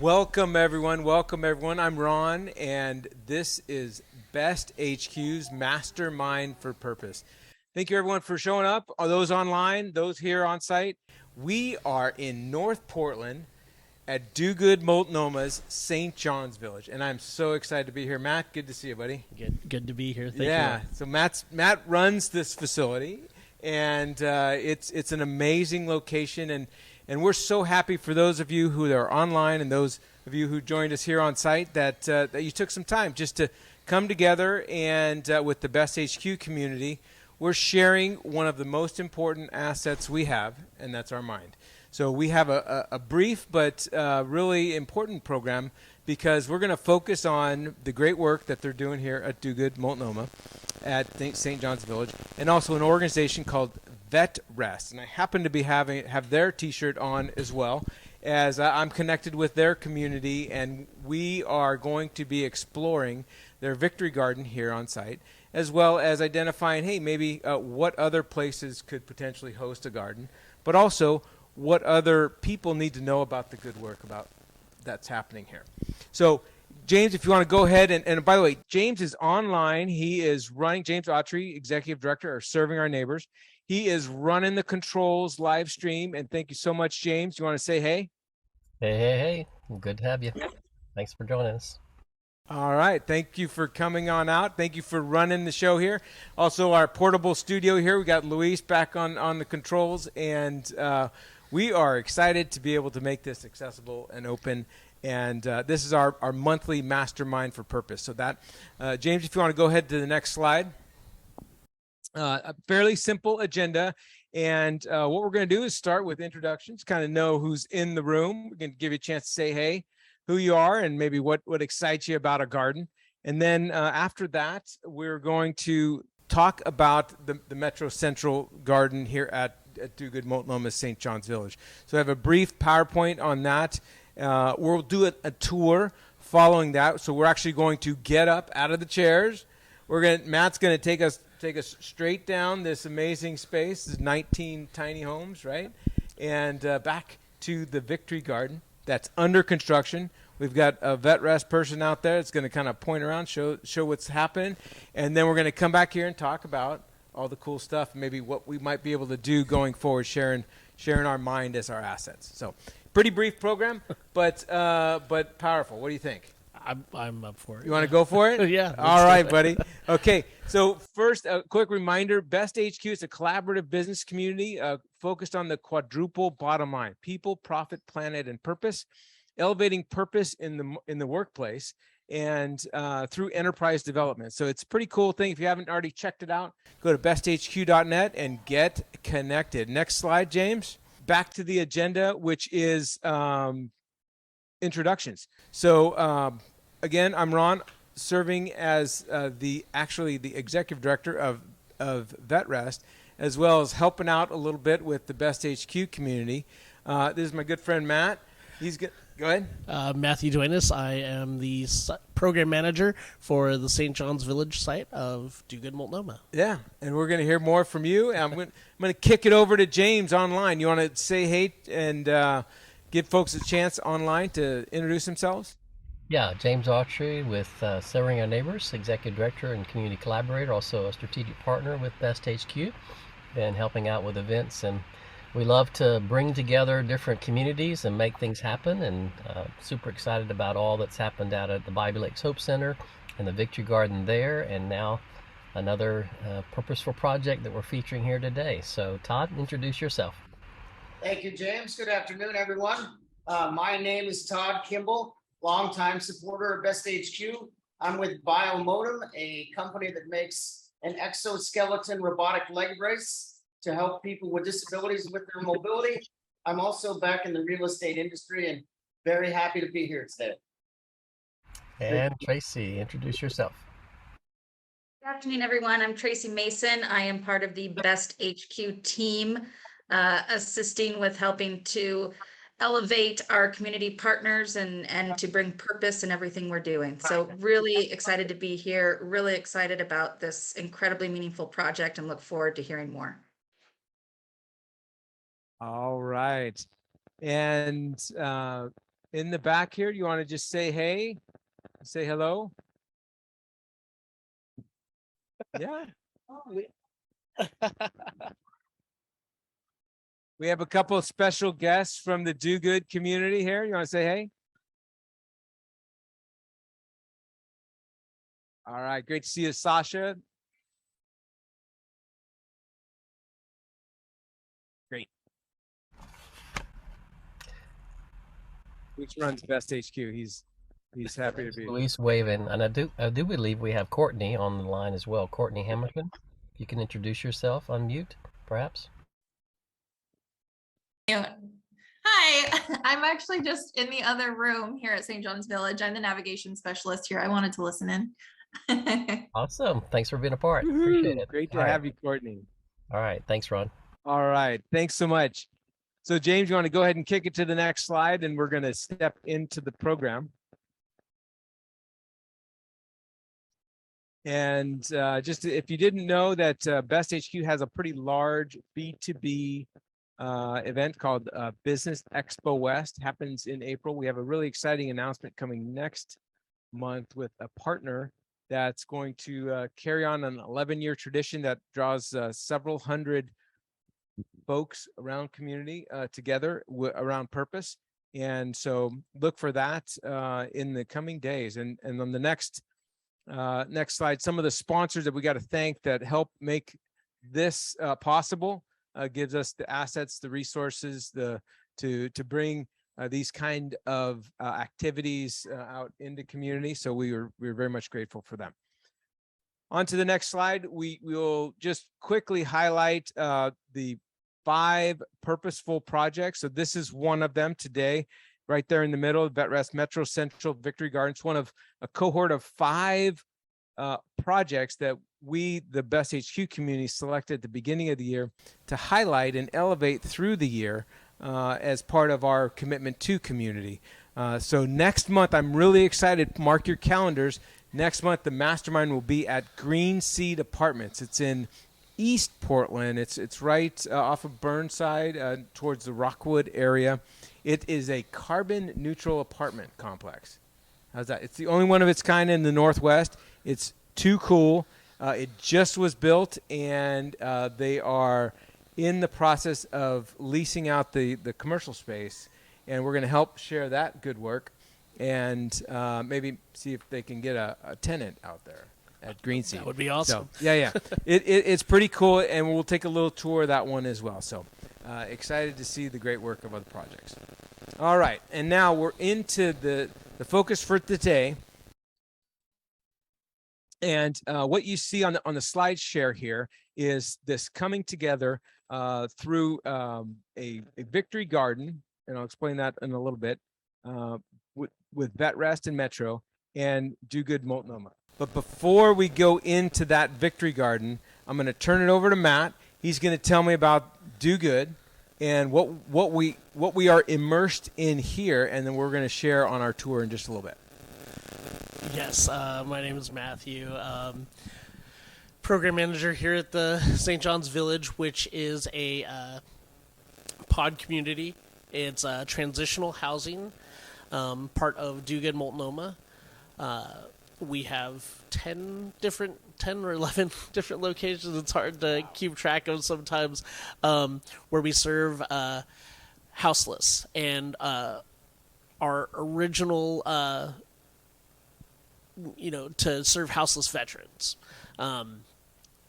Welcome everyone. Welcome everyone. I'm Ron, and this is Best HQ's Mastermind for Purpose. Thank you everyone for showing up. Are those online? Those here on site? We are in North Portland at Do Good Multnoma's St. John's Village, and I'm so excited to be here. Matt, good to see you, buddy. Good to be here. Thank you. Yeah. So Matt runs this facility, and it's an amazing location, and we're so happy for those of you who are online and those of you who joined us here on site that you took some time just to come together and with the Best HQ community, we're sharing one of the most important assets we have, and that's our mind. So we have a brief but really important program because we're going to focus on the great work that they're doing here at Do Good Multnomah at St. John's Village, and also an organization called VetREST. And I happen to be have their T-shirt on as well, as I'm connected with their community, and we are going to be exploring their Victory Garden here on site, as well as identifying, hey, maybe what other places could potentially host a garden, but also what other people need to know about the good work about that's happening here. So James, if you want to go ahead, and by the way, James is online. He is running, James Autry, Executive Director of Serving Our Neighbors. He is running the controls live stream, and thank you so much, James. You want to say hey? Hey. Good to have you. Thanks for joining us. All right. Thank you for coming on out. Thank you for running the show here. Also, our portable studio here. We got Luis back on the controls, and we are excited to be able to make this accessible and open. And this is our monthly Mastermind for Purpose. So that, James, if you want to go ahead to the next slide. A fairly simple agenda. And what we're going to do is start with introductions, kind of know who's in the room. We're going to give you a chance to say, hey, who you are and maybe what excites you about a garden. And then after that, we're going to talk about the Metro Central Garden here at Do Good Multnomah St. John's Village. So I have a brief PowerPoint on that. We'll do a tour following that. So we're actually going to get up out of the chairs. Matt's going to take us straight down this amazing space. This is 19 tiny homes, right? And back to the Victory Garden that's under construction. We've got a VetREST person out there that's going to kind of point around, show what's happening. And then we're going to come back here and talk about all the cool stuff, maybe what we might be able to do going forward, sharing our mind as our assets. So pretty brief program, but powerful. What do you think? I'm up for it. You want to go for it? Yeah. All right, buddy. Okay. So first, a quick reminder, Best HQ is a collaborative business community focused on the quadruple bottom line: people, profit, planet, and purpose, elevating purpose in the workplace and through enterprise development. So it's a pretty cool thing. If you haven't already checked it out, go to besthq.net and get connected. Next slide, James. Back to the agenda, which is introductions. So again, I'm Ron, serving as the executive director of VetREST, as well as helping out a little bit with the Best HQ community. This is my good friend Matt. Go ahead. Matthew Duenas. I am the program manager for the St. John's Village site of Do Good Multnomah. Yeah, and we're going to hear more from you. I'm going to kick it over to James online. You want to say hey and give folks a chance online to introduce themselves? Yeah, James Autry with Serving Our Neighbors, Executive Director and Community Collaborator, also a strategic partner with Best HQ. Been helping out with events, and we love to bring together different communities and make things happen, and super excited about all that's happened out at the Bobby Lakes Hope Center and the Victory Garden there, and now another purposeful project that we're featuring here today. So Todd, introduce yourself. Thank you, James. Good afternoon, everyone. My name is Todd Kimball, longtime supporter of Best HQ. I'm with Biomodem, a company that makes an exoskeleton robotic leg brace to help people with disabilities with their mobility. I'm also back in the real estate industry and very happy to be here today. And Tracy, introduce yourself. Good afternoon, everyone. I'm Tracy Mason. I am part of the Best HQ team, assisting with helping to elevate our community partners and to bring purpose in everything we're doing. So really excited to be here, really excited about this incredibly meaningful project and look forward to hearing more. All right. And in the back here, do you want to just say hey, say hello? Yeah. We have a couple of special guests from the Do Good community here. You want to say hey? All right, great to see you, Sasha. Great. Which runs Best HQ? He's happy to be. Luis waving, and I do believe we have Courtney on the line as well. Courtney Hamilton, if you can introduce yourself, unmute, perhaps. Hi, I'm actually just in the other room here at St. John's Village. I'm the navigation specialist here. I wanted to listen in. Awesome. Thanks for being a part. Appreciate it. Great to All right. have you, Courtney. All right. Thanks, Ron. All right, thanks so much. So James, you want to go ahead and kick it to the next slide, and we're going to step into the program. And just if you didn't know that Best HQ has a pretty large B2B event called Business Expo West, happens in April. We have a really exciting announcement coming next month with a partner that's going to carry on an 11-year tradition that draws several hundred folks around community together around purpose. And so look for that in the coming days. And on the next slide, some of the sponsors that we got to thank that help make this possible, gives us the assets, the resources, to bring these kind of activities out into community. So we're very much grateful for them. On to the next slide, we will just quickly highlight the 5 purposeful projects. So this is one of them today, right there in the middle, VetREST Metro Central Victory Gardens, one of a cohort of 5 projects that we, the Best HQ community, selected at the beginning of the year to highlight and elevate through the year as part of our commitment to community. So next month, I'm really excited. Mark your calendars. Next month, the Mastermind will be at Green Seed Apartments. It's in East Portland. It's right off of Burnside towards the Rockwood area. It is a carbon neutral apartment complex. How's that? It's the only one of its kind in the Northwest. It's too cool. It just was built, and they are in the process of leasing out the commercial space, and we're going to help share that good work and maybe see if they can get a tenant out there at Green Seed. That would be awesome. So, yeah. It's pretty cool, and we'll take a little tour of that one as well. So excited to see the great work of other projects. All right, and now we're into the focus for today. And what you see on the slide share here is this coming together through a victory garden, and I'll explain that in a little bit, with VetREST and Metro and Do Good Multnomah. But before we go into that victory garden, I'm going to turn it over to Matt. He's going to tell me about Do Good and what we are immersed in here, and then we're going to share on our tour in just a little bit. Yes, my name is Matthew. Program manager here at the St. John's Village, which is a pod community. It's transitional housing, part of Do Good Multnomah. We have 10 or 11 different locations. It's hard to keep track of sometimes, where we serve houseless. And our original, to serve houseless veterans.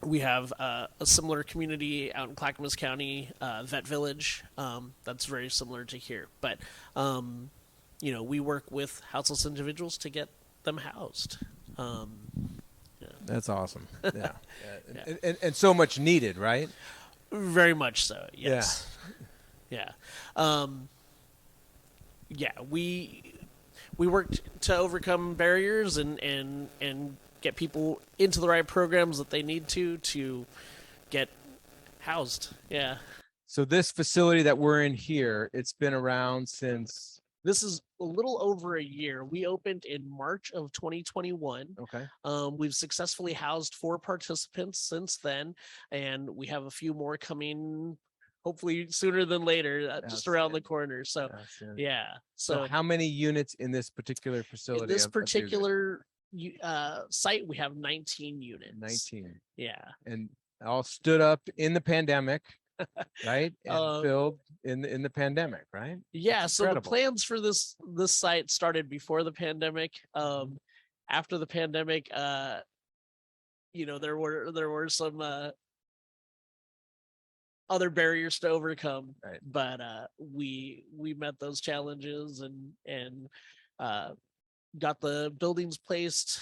We have a similar community out in Clackamas County, Vet Village, that's very similar to here. But, we work with houseless individuals to get them housed. That's awesome. Yeah. And so much needed, right? Very much so, yes. Yeah. We worked to overcome barriers and get people into the right programs that they need to get housed. Yeah. So this facility that we're in here, it's been around since... This is a little over a year. We opened in March of 2021. Okay. We've successfully housed 4 participants since then, and we have a few more coming hopefully sooner than later, just around the corner. So yeah. So how many units in this particular facility? In this of yours? particular site, we have 19 units. 19. Yeah. And all stood up in the pandemic, right? And filled in the pandemic, right? Yeah. That's So the incredible. plans for this site started before the pandemic. After the pandemic, there were some other barriers to overcome, Right. but we met those challenges and got the buildings placed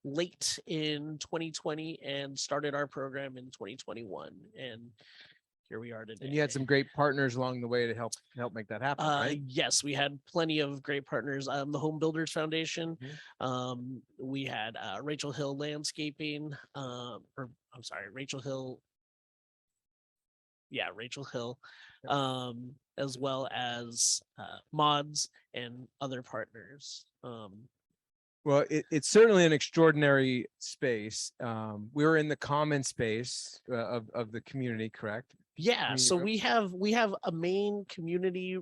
late in 2020 and started our program in 2021, and here we are today. And you had some great partners along the way to help make that happen, right? Yes, we had plenty of great partners. The Home Builders Foundation. We had Rachel Hill Landscaping, Rachel Hill. Yeah, Rachel Hill, as well as mods and other partners. Well, it's certainly an extraordinary space. We were in the common space of the community, correct? Yeah, so we have a main community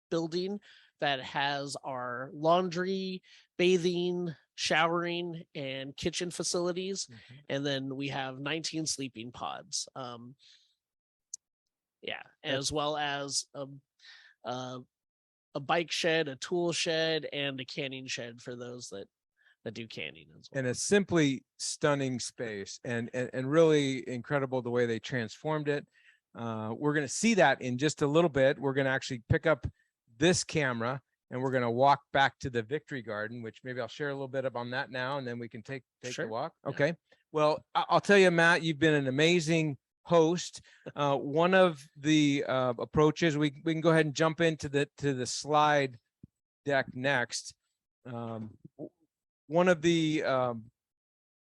building that has our laundry, bathing, showering, and kitchen facilities, and then we have 19 sleeping pods. Yeah, as well as a bike shed, a tool shed, and a canning shed for those that do canning as well. And a simply stunning space, and really incredible the way they transformed it. We're going to see that in just a little bit. We're going to actually pick up this camera and we're going to walk back to the Victory Garden, which maybe I'll share a little bit on that now, and then we can take Sure. the walk. Yeah. Okay. Well, I'll tell you, Matt, you've been an amazing host. One of the approaches, we can go ahead and jump into the slide deck next. One of the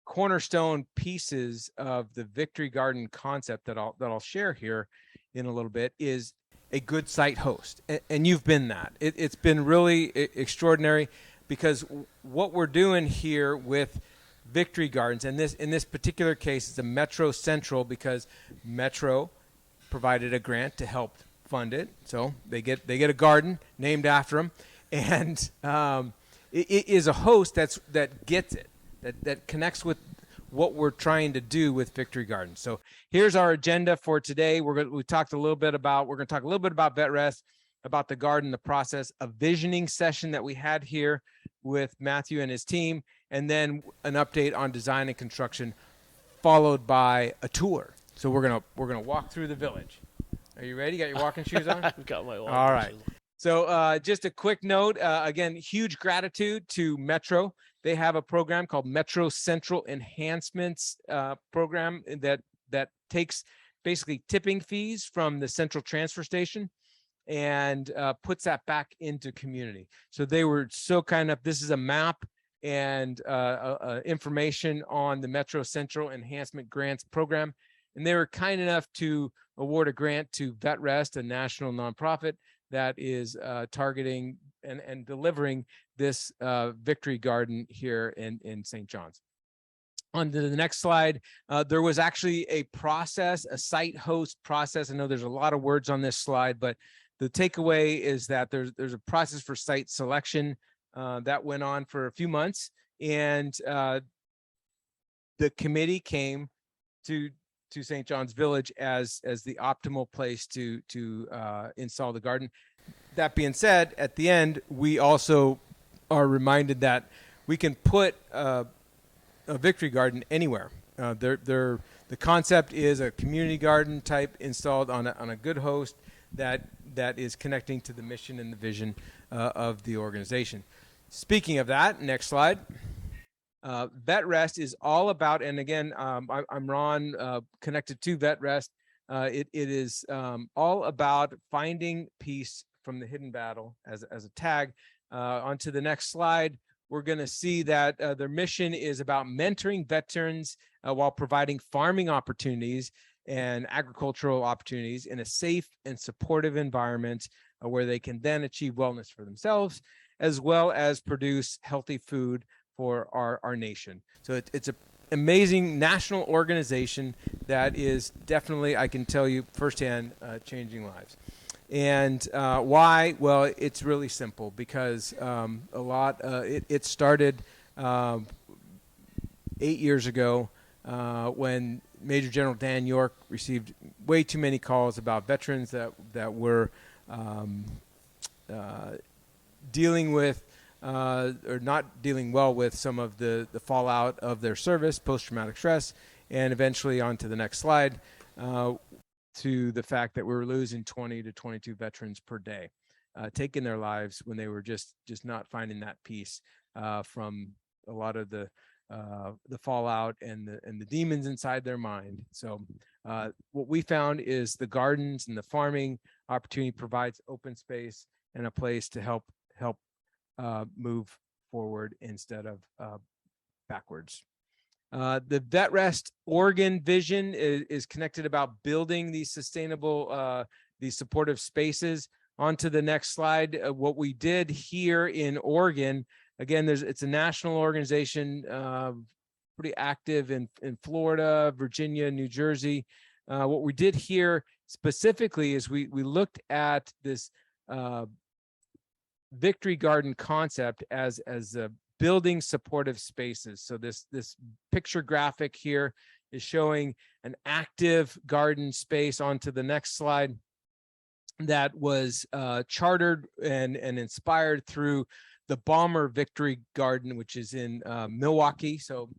cornerstone pieces of the Victory Garden concept that I'll share here in a little bit is a good site host, and you've been that. It's been really extraordinary, because what we're doing here with Victory Gardens, and in this particular case, it's a Metro Central, because Metro provided a grant to help fund it, so they get a garden named after them, and it is a host that gets it, that connects with what we're trying to do with Victory Gardens. So here's our agenda for today. We're going to talk a little bit about VetREST, about the garden, the process, a visioning session that we had here with Matthew and his team, and then an update on design and construction, followed by a tour. So we're gonna walk through the village. Are you ready? Got your walking shoes on? I've got my walking All right. shoes. So just a quick note, again, huge gratitude to Metro. They have a program called Metro Central Enhancements program that takes basically tipping fees from the central transfer station and puts that back into community. So they were so kind of, this is a map and information on the Metro Central Enhancement Grants program. And they were kind enough to award a grant to VetREST, a national nonprofit that is targeting and delivering this Victory Garden here in St. John's. On to the next slide, there was actually a process, a site host process. I know there's a lot of words on this slide, but the takeaway is that there's a process for site selection that went on for a few months, and the committee came to St. John's Village as the optimal place to install the garden. That being said, at the end, we also are reminded that we can put a Victory Garden anywhere. The concept is a community garden type installed on a good host that is connecting to the mission and the vision of the organization. Speaking of that, next slide. VetREST is all about, and again, I'm Ron, connected to VetREST. It is all about finding peace from the hidden battle as a tag. Onto the next slide, we're going to see that their mission is about mentoring veterans while providing farming opportunities and agricultural opportunities in a safe and supportive environment where they can then achieve wellness for themselves, as well as produce healthy food for our nation. So it's a amazing national organization that is definitely, I can tell you firsthand, changing lives. And why? Well, it's really simple because it started 8 years ago when Major General Dan York received way too many calls about veterans that were dealing with or not dealing well with some of the fallout of their service, post-traumatic stress, and eventually on to the next slide, to the fact that we were losing 20 to 22 veterans per day, taking their lives when they were just not finding that peace from a lot of the fallout and the demons inside their mind. So what we found is the gardens and the farming opportunity provides open space and a place to help move forward instead of backwards. The VetREST Oregon vision is connected about building these sustainable, these supportive spaces. On to the next slide. What we did here in Oregon, again, it's a national organization, pretty active in Florida, Virginia, New Jersey. What we did here specifically is we looked at this Victory Garden concept as a building supportive spaces. So this picture graphic here is showing an active garden space. Onto the next slide, that was chartered and inspired through the Bomber Victory Garden, which is in Milwaukee, so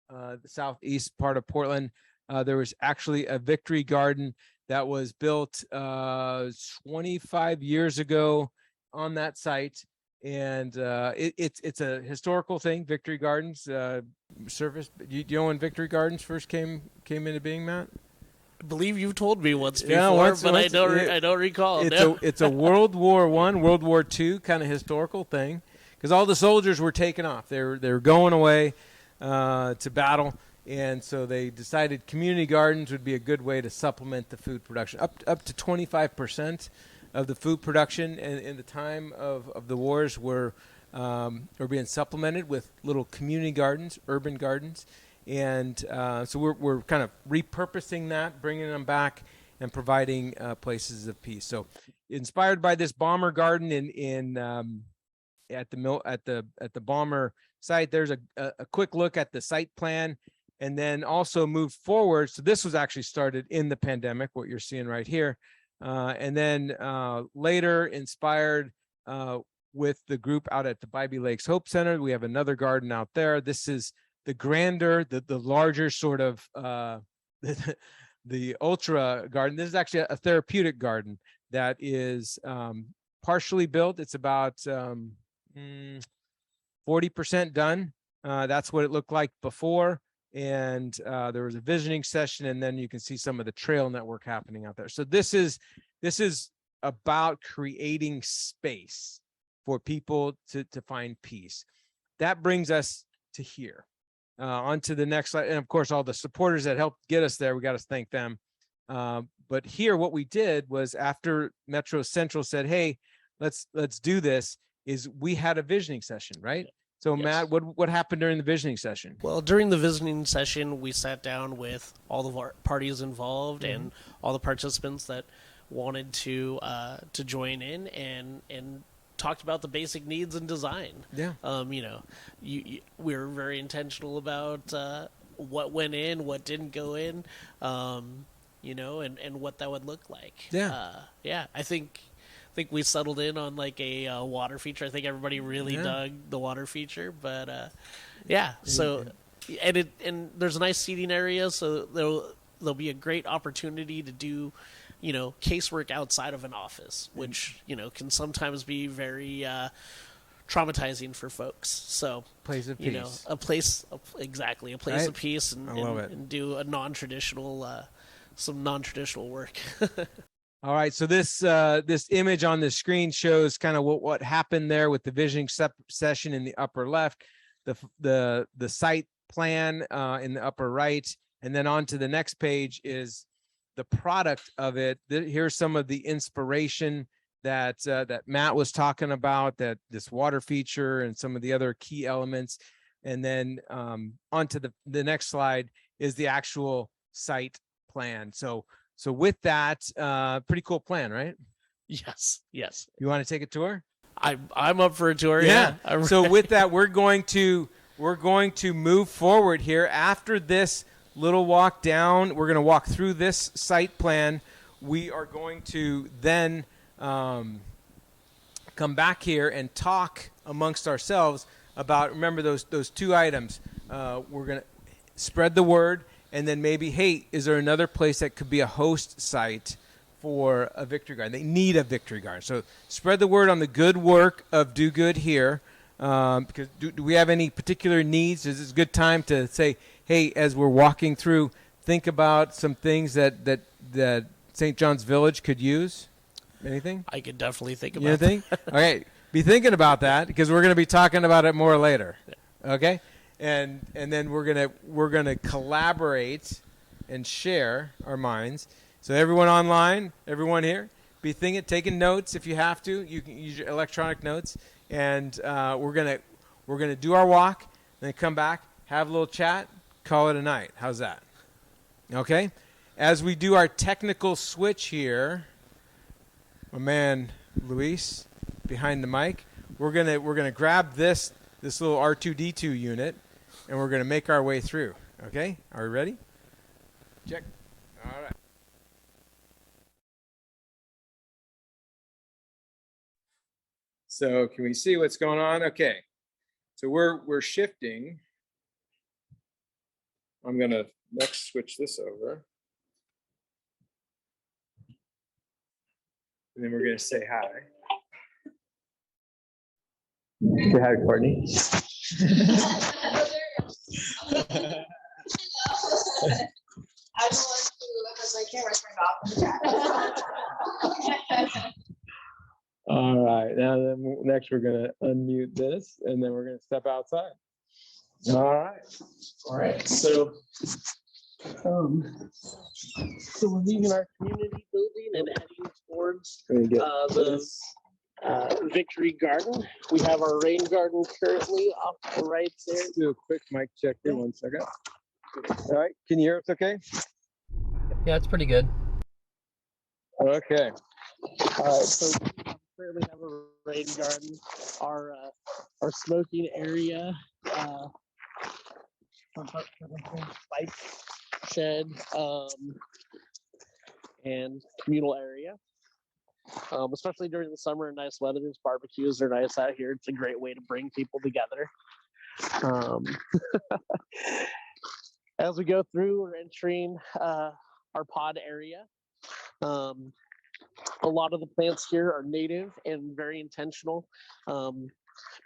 the southeast part of Portland. There was actually a Victory Garden that was built 25 years ago on that site, and it's a historical thing. Victory Gardens surfaced. Do you know when Victory Gardens first came into being, Matt? I believe you've told me once before, Yeah, but I don't recall. It's a World War I, World War II kind of historical thing, because all the soldiers were taken off. They were going away to battle, and so they decided community gardens would be a good way to supplement the food production. Up to 25% of the food production in the time of the wars were being supplemented with little community gardens, urban gardens. And so we're kind of repurposing that, bringing them back, and providing places of peace. So, inspired by this Bomber Garden at the Bomber site, there's a quick look at the site plan, and then also moved forward. So this was actually started in the pandemic, what you're seeing right here, and then later inspired with the group out at the Bybee Lakes Hope Center. We have another garden out there. This is the grander, the larger sort of the ultra garden. This is actually a therapeutic garden that is partially built. It's about 40% done. That's what it looked like before. And there was a visiting session, and then you can see some of the trail network happening out there. So this is about creating space for people to find peace. That brings us to here. On to the next slide, and of course all the supporters that helped get us there, we got to thank them. But here what we did was, after Metro Central said, hey, let's do this, is we had a visioning session, right? So yes. Matt, what happened during the visioning session? Well, during the visioning session, we sat down with all of our parties involved, mm-hmm. and all the participants that wanted to join in, and talked about the basic needs and design. Yeah. We were very intentional about what went in, what didn't go in, and what that would look like. Yeah. I think we settled in on like a water feature. I think everybody really dug the water feature, but yeah. So, and there's a nice seating area, so there'll be a great opportunity to do, casework outside of an office, which, can sometimes be very traumatizing for folks. So, place of peace. A place right? of peace, and do a non-traditional, some non-traditional work. All right. So this image on the screen shows kind of what happened there with the visioning session in the upper left, the site plan in the upper right, and then on to the next page is the product of it. Here's some of the inspiration that Matt was talking about, that this water feature and some of the other key elements. And then onto the next slide is the actual site plan. So with that, pretty cool plan, right? Yes. Yes. You want to take a tour? I'm up for a tour. Yeah. So with that, we're going to move forward here. After this little walk down, we're going to walk through this site plan. We are going to then come back here and talk amongst ourselves about, remember those two items. We're going to spread the word, and then maybe, hey, is there another place that could be a host site for a victory garden? They need a victory garden. So spread the word on the good work of Do Good here. Because do we have any particular needs? Is this a good time to say, hey, as we're walking through, think about some things that St. John's Village could use? Anything? I could definitely think about You think? Okay, be thinking about that, because we're going to be talking about it more later. Okay, and then we're gonna collaborate and share our minds. So everyone online, everyone here, be taking notes if you have to. You can use your electronic notes, and we're gonna do our walk, then come back, have a little chat, call it a night. How's that? Okay. As we do our technical switch here, my man Luis behind the mic, we're gonna grab this little R2D2 unit, and we're gonna make our way through. Okay, are we ready? Check. All right. So can we see what's going on? Okay, so we're shifting. I'm gonna next switch this over. And then we're gonna say hi. Say hi, Courtney. I don't want to because my camera's turned off. All right, now then next we're gonna unmute this, and then we're gonna step outside. All right. So we're leaving our community building and heading towards the Victory Garden. We have our rain garden currently off the right there. Let's do a quick mic check here. 1 second. All right, can you hear us okay? Yeah, it's pretty good. Okay. So we currently have a rain garden. Our smoking area, bike shed, and communal area. Especially during the summer and nice weather, barbecues are nice out here. It's a great way to bring people together. As we go through, we're entering our pod area. A lot of the plants here are native and very intentional.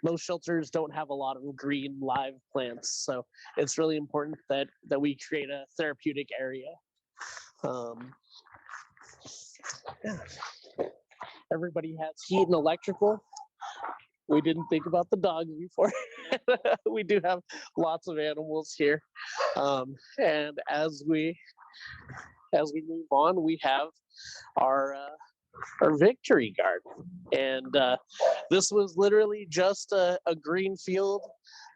Most shelters don't have a lot of green live plants, so it's really important that we create a therapeutic area. Yeah. Everybody has heat and electrical. We didn't think about the dogs before. We do have lots of animals here, and as we move on, we have our victory garden, and this was literally just a green field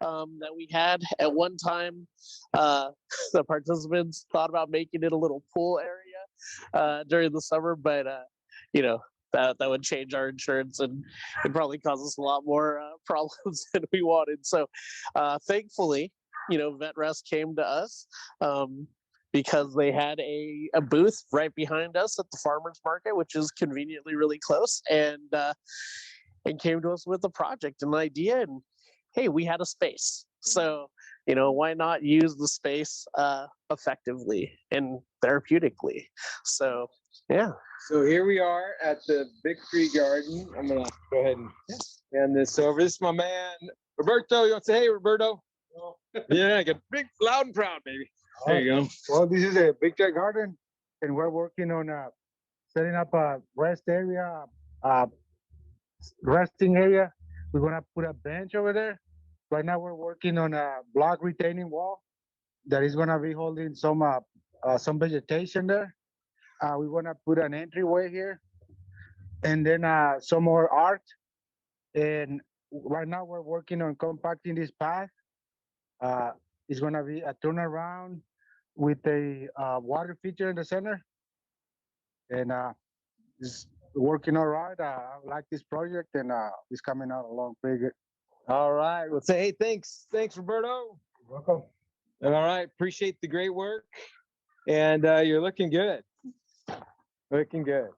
that we had at one time. The participants thought about making it a little pool area during the summer, but that would change our insurance and it'd probably cause us a lot more problems than we wanted. So thankfully, VetREST came to us because they had a booth right behind us at the farmers market, which is conveniently really close, and came to us with a project, an idea, and hey, we had a space. So why not use the space effectively and therapeutically? So yeah. So here we are at the Victory Garden. I'm gonna go ahead and hand this over. This is my man Roberto. You want to say hey, Roberto? Yeah, get big, loud and proud, baby. There you go. Well, this is a Victory Garden, and we're working on setting up a rest area, resting area. We're gonna put a bench over there. Right now, we're working on a block retaining wall that is gonna be holding some vegetation there. We wanna put an entryway here, and then some more art. And right now, we're working on compacting this path It's gonna be a turnaround with a water feature in the center, and it's working all right. I like this project, and it's coming out along pretty good. All right. Well, say hey, thanks, Roberto. Welcome. All right, appreciate the great work, and you're looking good. Looking good.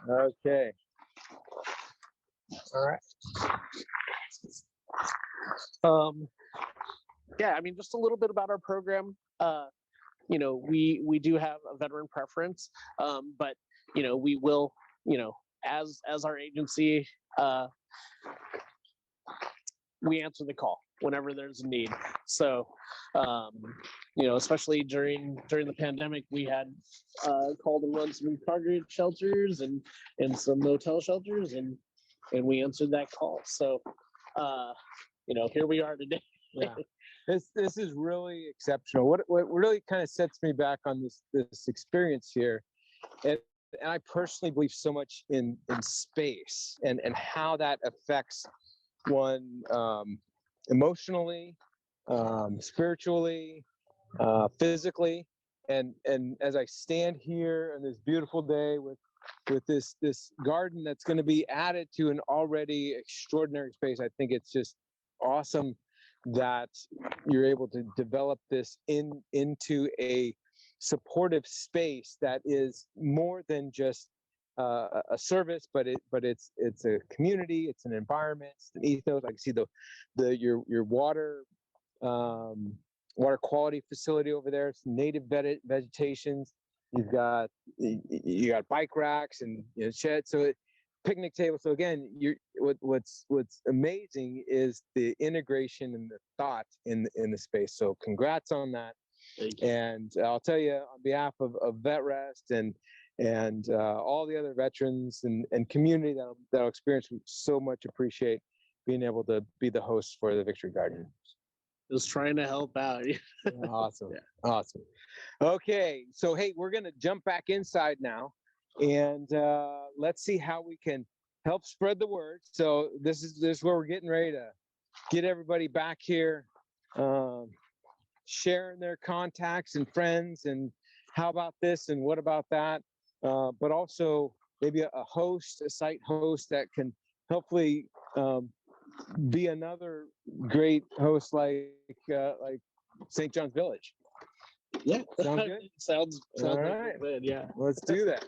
Okay. All right. Yeah, I mean, just a little bit about our program. We do have a veteran preference, but we will, as our agency, we answer the call whenever there's a need. So, especially during the pandemic, we had called and run some congregate shelters and some motel shelters, and we answered that call. So, here we are today. Yeah. This is really exceptional. What really kind of sets me back on this experience here, and I personally believe so much in space and how that affects one emotionally, spiritually, physically, and as I stand here on this beautiful day with this garden that's going to be added to an already extraordinary space, I think it's just awesome that you're able to develop this into a supportive space that is more than just a service, but it's a community, it's an environment, it's an ethos. I can see your water water quality facility over there. It's native vegetations. You got bike racks and sheds. So picnic table. So again, what's amazing is the integration and the thought in the space. So congrats on that. And I'll tell you on behalf of VetREST and all the other veterans and community that'll experience, we so much appreciate being able to be the host for the Victory Garden. Just trying to help out. Awesome. Yeah. Awesome. Okay. So, hey, we're going to jump back inside now and let's see how we can help spread the word. So this is where we're getting ready to get everybody back here, sharing their contacts and friends and how about this and what about that, but also maybe a site host that can hopefully be another great host like St. John's Village. Yeah, sounds good. sounds All like right. good. Yeah, Let's do that.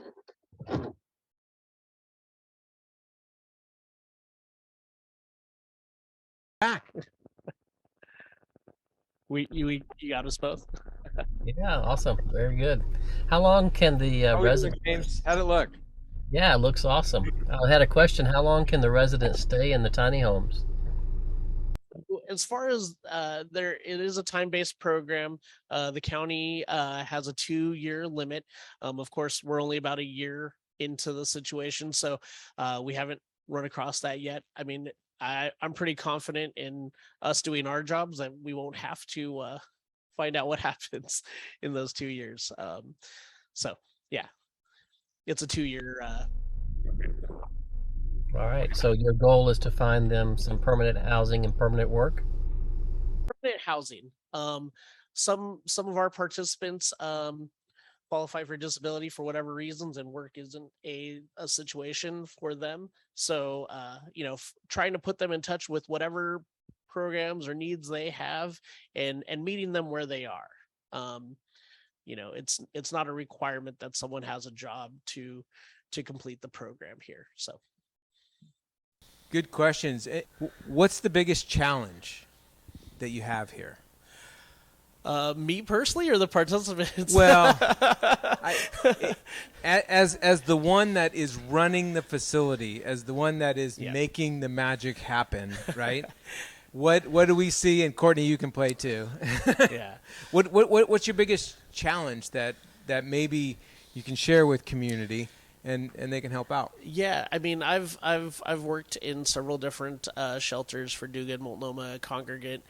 Back. You got us both. Yeah, awesome. Very good. How long can the How we doing, resident? James? How'd it look? Yeah, it looks awesome. I had a question. How long can the residents stay in the tiny homes? As far as it is a time-based program. The county has a 2-year limit. Of course, we're only about a year into the situation, so we haven't run across that yet. I mean, I'm pretty confident in us doing our jobs that we won't have to find out what happens in those 2 years. So yeah, it's a 2-year program. All right. So your goal is to find them some permanent housing and permanent work? Permanent housing. Some of our participants qualify for disability for whatever reasons, and work isn't a situation for them. So trying to put them in touch with whatever programs or needs they have, and meeting them where they are. It's not a requirement that someone has a job to complete the program here. So Good questions. What's the biggest challenge that you have here? me personally, or the participants? Well, as the one that is running the facility, as the one that is making the magic happen, right? What do we see? And Courtney, you can play too. Yeah. What's your biggest challenge that maybe you can share with community and they can help out? Yeah, I mean, I've worked in several different shelters for Do Good, Multnomah, Congregate,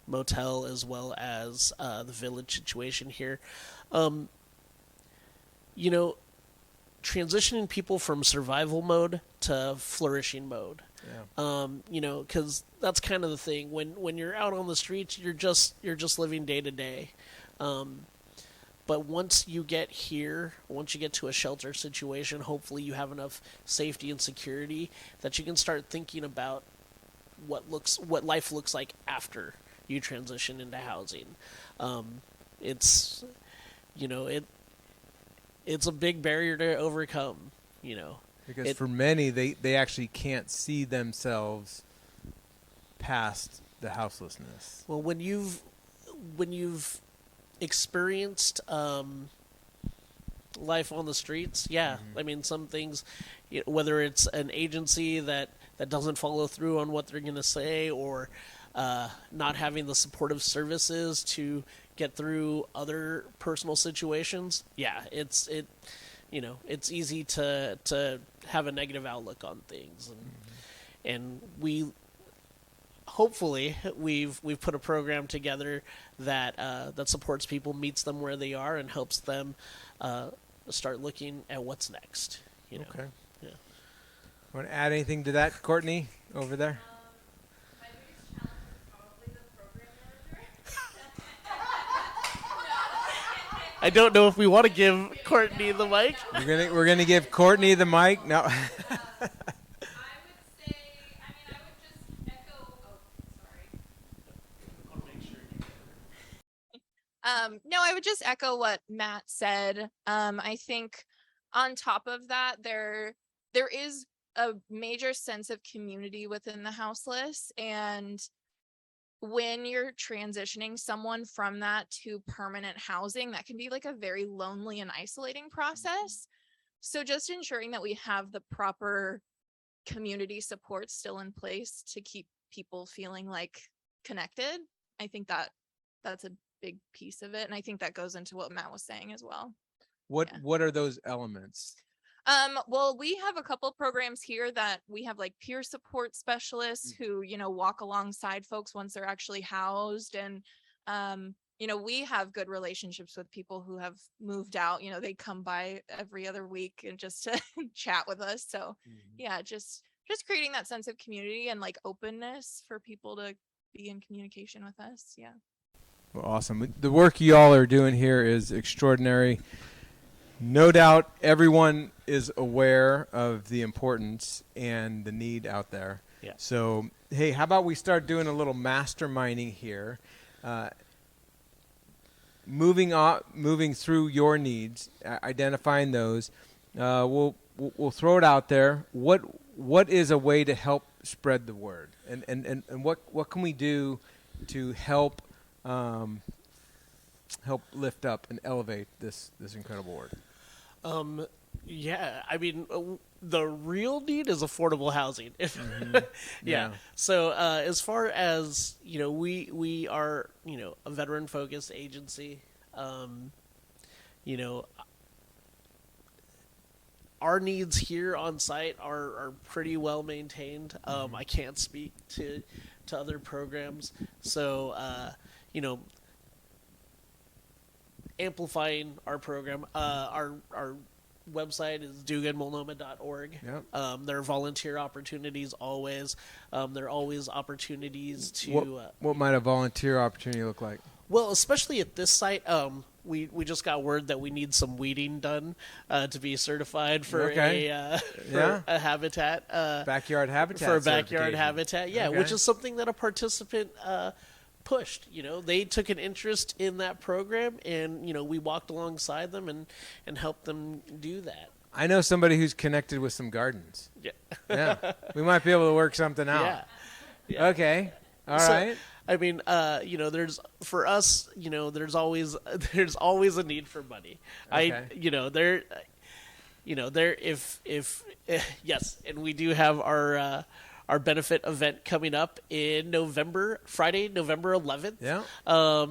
Motel, as well as the Village situation here. transitioning people from survival mode to flourishing mode. Yeah. You know, because that's kind of the thing. When you're out on the streets, you're just living day to day. But once you get here, once you get to a shelter situation, hopefully you have enough safety and security that you can start thinking about what life looks like after you transition into housing. It's, you know, it's a big barrier to overcome, you know. Because for many, they actually can't see themselves past the houselessness. Well, when you've experienced life on the streets, yeah. I mean, some things, whether it's an agency that doesn't follow through on what they're going to say, or not having the supportive services to get through other personal situations, yeah, it's easy to have a negative outlook on things, and hopefully we've put a program together that supports people, meets them where they are, and helps them start looking at what's next. You know? Okay. Yeah. Want to add anything to that, Courtney, over there? My biggest challenge is probably the program manager. I don't know if we want to give Courtney the mic. We're gonna give Courtney the mic. No. I would say, I would just echo. Oh, sorry. No, I would just echo what Matt said. I think on top of that, there is a major sense of community within the houseless, and when you're transitioning someone from that to permanent housing, that can be like a very lonely and isolating process. So just ensuring that we have the proper community support still in place to keep people feeling like connected, I think that's a big piece of it. And I think that goes into what Matt was saying as well. What are those elements? Well, we have a couple programs here that we have, like peer support specialists who, walk alongside folks once they're actually housed. And, we have good relationships with people who have moved out. They come by every other week and just to chat with us. So yeah, just creating that sense of community and like openness for people to be in communication with us. Yeah. Well, awesome. The work you all are doing here is extraordinary. No doubt everyone is aware of the importance and the need out there. Yeah. So, hey, how about we start doing a little masterminding here? Moving through your needs, identifying those. We'll throw it out there. What is a way to help spread the word? And what can we do to help lift up and elevate this incredible work? Yeah, I mean, the real need is affordable housing. Yeah. So as far as we are a veteran focused agency. Our needs here on site are pretty well maintained. I can't speak to other programs, so amplifying our program. Our website is dogoodmultnomah.org. Yep. There are volunteer opportunities always. There are always opportunities to. What might a volunteer opportunity look like? Well, especially at this site, we just got word that we need some weeding done to be certified for a habitat. Backyard habitat. For a backyard habitat, yeah, Okay. which is something that a participant pushed. They took an interest in that program, and we walked alongside them and helped them do that. I know somebody who's connected with some gardens. Yeah. Yeah. We might be able to work something out. Yeah. Okay. All right. I mean, there's for us, there's always a need for money. Okay. If yes, and we do have our benefit event coming up in Friday, November 11th. Yeah.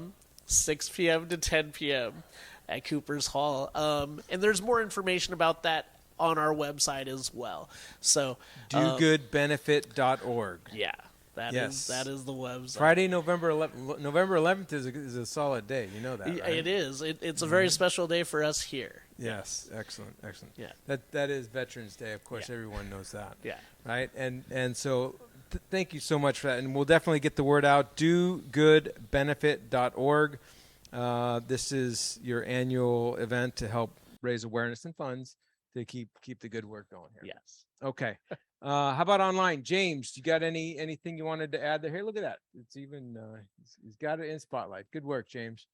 6 p.m. to 10 p.m. at Cooper's Hall. And there's more information about that on our website as well. So dogoodbenefit.org. yeah. That is the website. Friday, November 11th. November 11th is a solid day. You know that, right? It is. It's a very special day for us here. Yes, excellent, excellent. Yeah. That is Veterans Day. Of course, Yeah. everyone knows that. Yeah. Right. And so thank you so much for that. And we'll definitely get the word out. DoGoodBenefit.org. This is your annual event to help raise awareness and funds to keep the good work going here. Yes. Okay. How about online? James, you got anything you wanted to add there? Here, look at that. It's even he's got it in spotlight. Good work, James.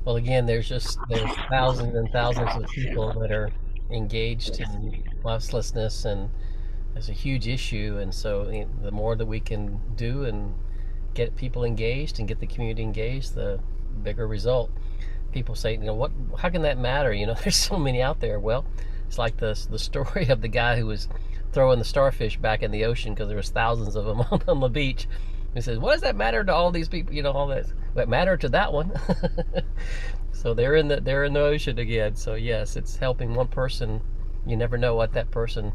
Well, again, there's thousands and thousands of people that are engaged in houselessness, and it's a huge issue. And so, the more that we can do and get people engaged and get the community engaged, the bigger result. People say, how can that matter? There's so many out there. Well, it's like the story of the guy who was throwing the starfish back in the ocean because there was thousands of them on the beach. He says, what does that matter to all these people? All that. That matter to that one. So they're in the ocean again. So yes, it's helping one person. You never know what that person,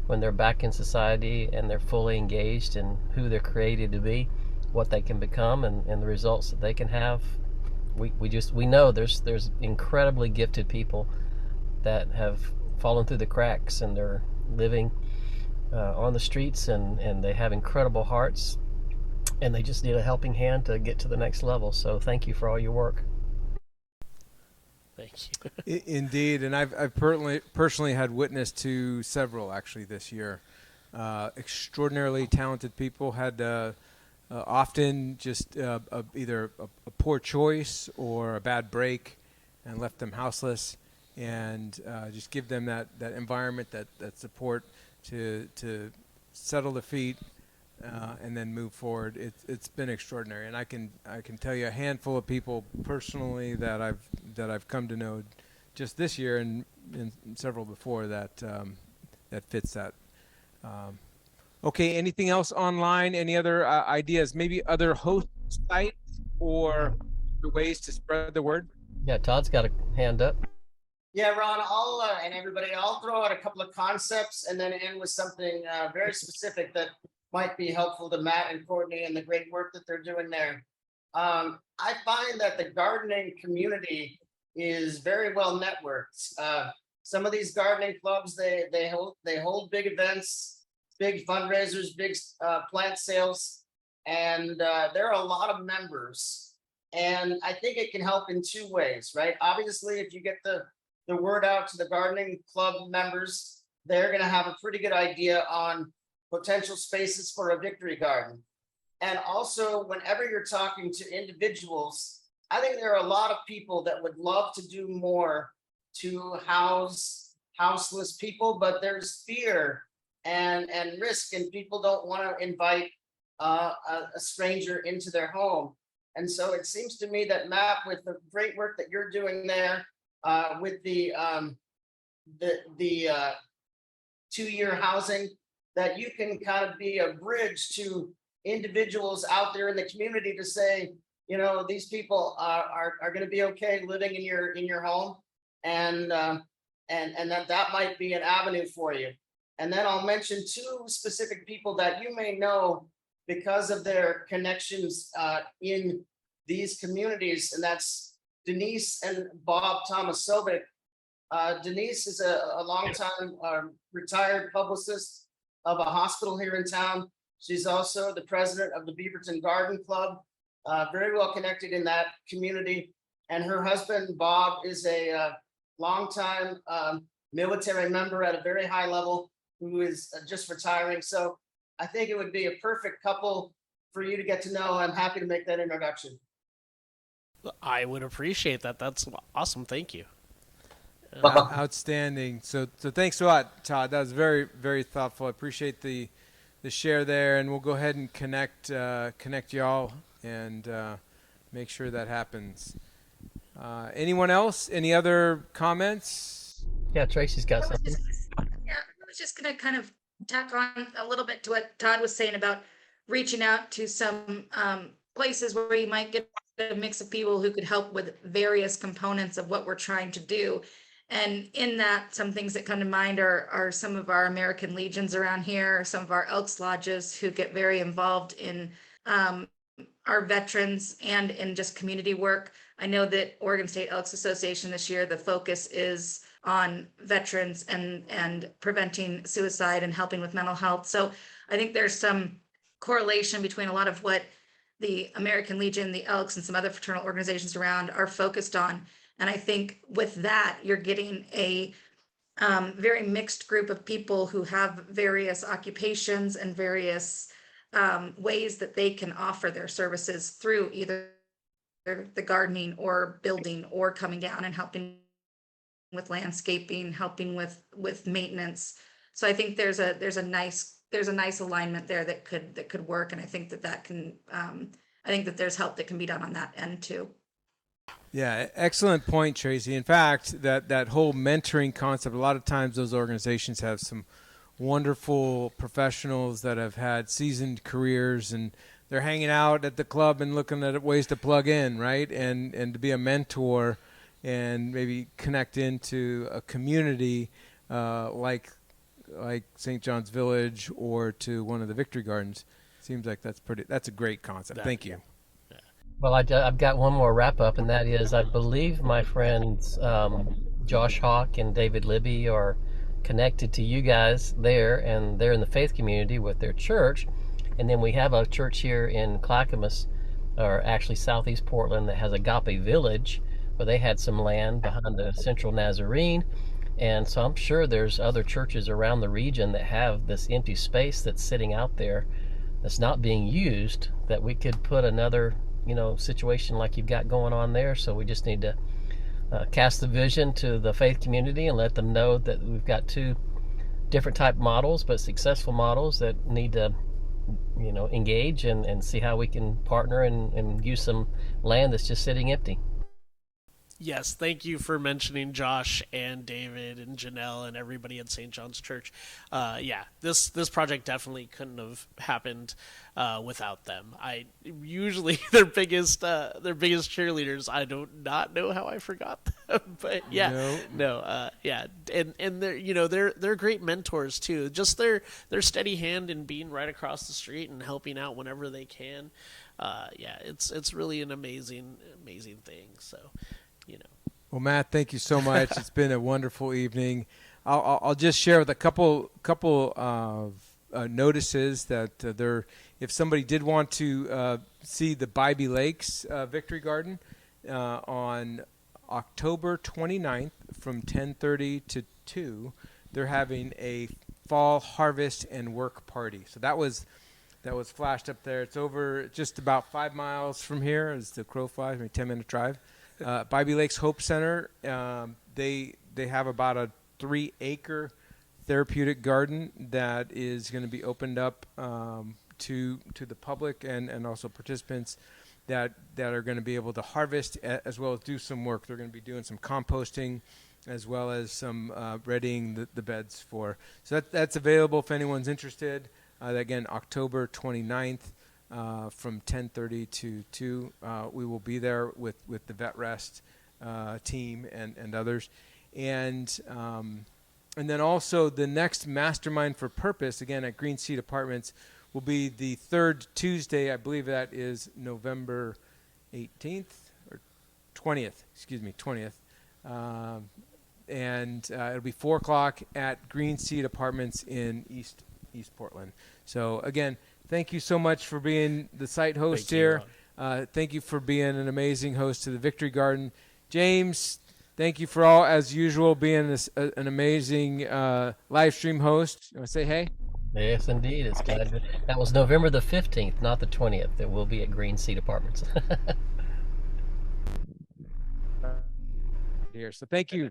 when they're back in society and they're fully engaged in who they're created to be, what they can become, and the results that they can have. We know there's incredibly gifted people that have fallen through the cracks, and they're living on the streets, and they have incredible hearts, and they just need a helping hand to get to the next level. So thank you for all your work. Thank you. Indeed, and I've personally had witness to several actually this year. Extraordinarily talented people had often just either a poor choice or a bad break, and left them houseless. And just give them that environment, that support to settle their feet. And then move forward. It's been extraordinary, and I can tell you a handful of people personally that I've come to know just this year, and several before that fits that. Okay, anything else online? Any other ideas? Maybe other host sites or ways to spread the word? Yeah, Todd's got a hand up. Yeah, Ron, and everybody, I'll throw out a couple of concepts and then end with something very specific that might be helpful to Matt and Courtney and the great work that they're doing there. I find that the gardening community is very well networked. Some of these gardening clubs, they hold big events, big fundraisers, big plant sales, and there are a lot of members. And I think it can help in two ways, right? Obviously, if you get the word out to the gardening club members, they're going to have a pretty good idea on potential spaces for a victory garden. And also, whenever you're talking to individuals, I think there are a lot of people that would love to do more to house houseless people, but there's fear and risk, and people don't want to invite a stranger into their home. And so it seems to me that Matt, with the great work that you're doing there, with the 2-year housing, that you can kind of be a bridge to individuals out there in the community to say, these people are going to be okay living in your home, and that might be an avenue for you. And then I'll mention 2 specific people that you may know because of their connections in these communities, and that's Denise and Bob Tomasovic. Denise is a longtime retired publicist of a hospital here in town. She's also the president of the Beaverton Garden Club, very well connected in that community. And her husband, Bob, is a longtime military member at a very high level who is just retiring. So I think it would be a perfect couple for you to get to know. I'm happy to make that introduction. I would appreciate that. That's awesome. Thank you. Outstanding. So thanks a lot, Todd. That was very, very thoughtful. I appreciate the share there, and we'll go ahead and connect y'all and make sure that happens. Anyone else? Any other comments? Yeah, Tracy's got something. I was just going to kind of tack on a little bit to what Todd was saying about reaching out to some places where you might get a mix of people who could help with various components of what we're trying to do. And in that, some things that come to mind are some of our American Legions around here, some of our Elks Lodges who get very involved in our veterans and in just community work. I know that Oregon State Elks Association this year, the focus is on veterans and preventing suicide and helping with mental health. So I think there's some correlation between a lot of what the American Legion, the Elks, and some other fraternal organizations around are focused on. And I think with that, you're getting a very mixed group of people who have various occupations and various ways that they can offer their services through either the gardening or building or coming down and helping with landscaping, helping with maintenance. So I think there's a nice alignment there that could work, and I think that can I think that there's help that can be done on that end too. Yeah, excellent point, Tracy. In fact, that whole mentoring concept, a lot of times those organizations have some wonderful professionals that have had seasoned careers, and they're hanging out at the club and looking at ways to plug in, right? And to be a mentor and maybe connect into a community like St. John's Village or to one of the Victory Gardens. Seems like that's a great concept. Thank you. Well, I've got one more wrap up, and that is I believe my friends Josh Hawk and David Libby are connected to you guys there, and they're in the faith community with their church. And then we have a church here in Clackamas, or actually southeast Portland, that has Agape Village, where they had some land behind the Central Nazarene. And so I'm sure there's other churches around the region that have this empty space that's sitting out there that's not being used, that we could put another situation like you've got going on there. So we just need to cast the vision to the faith community and let them know that we've got two different type models, but successful models that need to engage and see how we can partner and use some land that's just sitting empty. Yes, thank you for mentioning Josh and David and Janelle and everybody at St. John's Church. This project definitely couldn't have happened without them. I usually their biggest cheerleaders. I do not know how I forgot them, but and they're great mentors too. Just their steady hand in being right across the street and helping out whenever they can. It's really an amazing thing. So. Well, Matt, thank you so much. It's been a wonderful evening. I'll just share with a couple of notices that if somebody did want to see the Bybee Lakes Victory Garden on October 29th from 10:30 to 2, they're having a fall harvest and work party. So that was flashed up there. It's over just about 5 miles from here as the crow flies, maybe 10-minute drive. Bybee Lakes Hope Center, they have about a 3-acre therapeutic garden that is going to be opened up to the public and also participants that are going to be able to harvest as well as do some work. They're going to be doing some composting as well as some readying the beds for. So that's available if anyone's interested. Again, October 29th. From 10:30 to 2, we will be there with the VetREST team and others, and then also the next Mastermind for Purpose, again at Green Seed Apartments, will be the third Tuesday. I believe that is November 18th or 20th. 20th, and it'll be 4:00 at Green Seed Apartments in East Portland. So again, thank you so much for being the site host here. Thank you for being an amazing host to the Victory Garden. James, thank you for as usual, being an amazing live stream host. You want to say hey? Yes, indeed. It's glad that was November the 15th, not the 20th. That will be at Green Seed Apartments. Here, so thank you.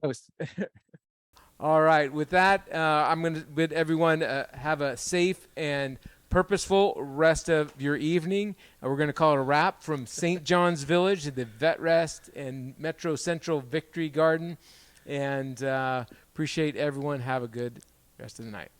Host. All right. With that, I'm going to bid everyone have a safe and purposeful rest of your evening. We're going to call it a wrap from St. John's Village to the VetREST and Metro Central Victory Garden. And appreciate everyone. Have a good rest of the night.